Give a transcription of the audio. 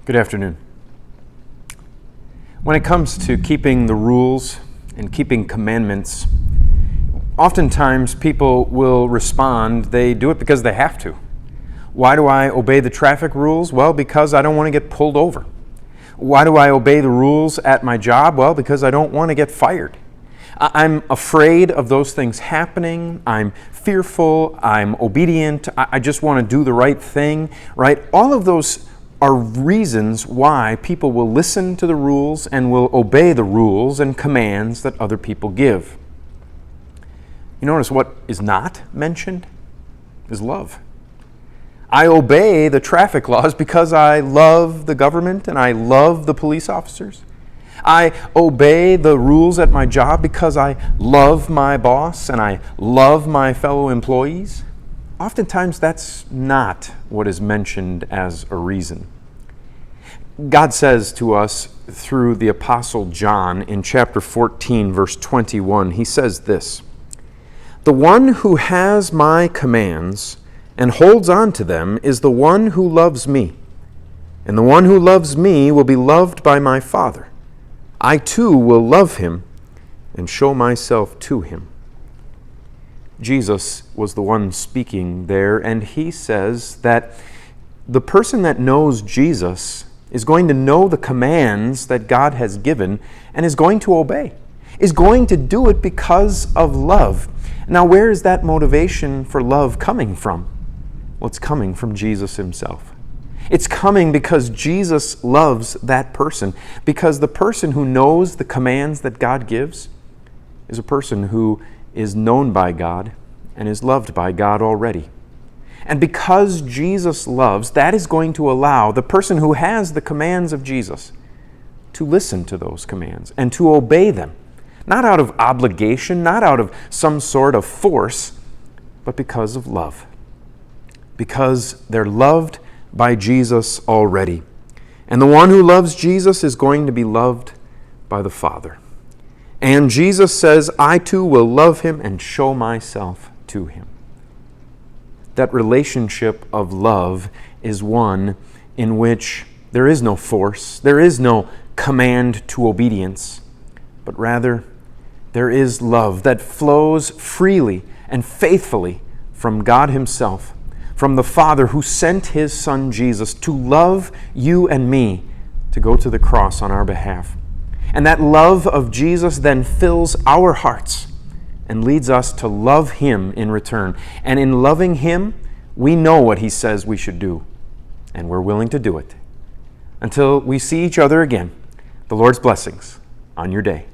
Good afternoon. When it comes to keeping the rules and keeping commandments, oftentimes people will respond, they do it because they have to. Why do I obey the traffic rules? Well, because I don't want to get pulled over. Why do I obey the rules at my job? Well, because I don't want to get fired. I'm afraid of those things happening. I'm fearful. I'm obedient. I just want to do the right thing, right? All of those are reasons why people will listen to the rules and will obey the rules and commands that other people give. You notice what is not mentioned is love. I obey the traffic laws because I love the government and I love the police officers. I obey the rules at my job because I love my boss and I love my fellow employees. Oftentimes that's not what is mentioned as a reason. God says to us through the Apostle John in chapter 14, verse 21, he says this, "The one who has my commands and holds on to them is the one who loves me. And the one who loves me will be loved by my Father. I too will love him and show myself to him." Jesus was the one speaking there, and he says that the person that knows Jesus is going to know the commands that God has given and is going to obey, is going to do it because of love. Now, where is that motivation for love coming from? Well, it's coming from Jesus himself. It's coming because Jesus loves that person, because the person who knows the commands that God gives is a person who is known by God and is loved by God already. And because Jesus loves, that is going to allow the person who has the commands of Jesus to listen to those commands and to obey them, not out of obligation, not out of some sort of force, but because of love. Because they're loved by Jesus already. And the one who loves Jesus is going to be loved by the Father. And Jesus says, "I too will love him and show myself to him." That relationship of love is one in which there is no force, there is no command to obedience, but rather there is love that flows freely and faithfully from God himself, from the Father who sent his Son Jesus to love you and me, to go to the cross on our behalf. And that love of Jesus then fills our hearts and leads us to love him in return. And in loving him, we know what he says we should do, and we're willing to do it. Until we see each other again, the Lord's blessings on your day.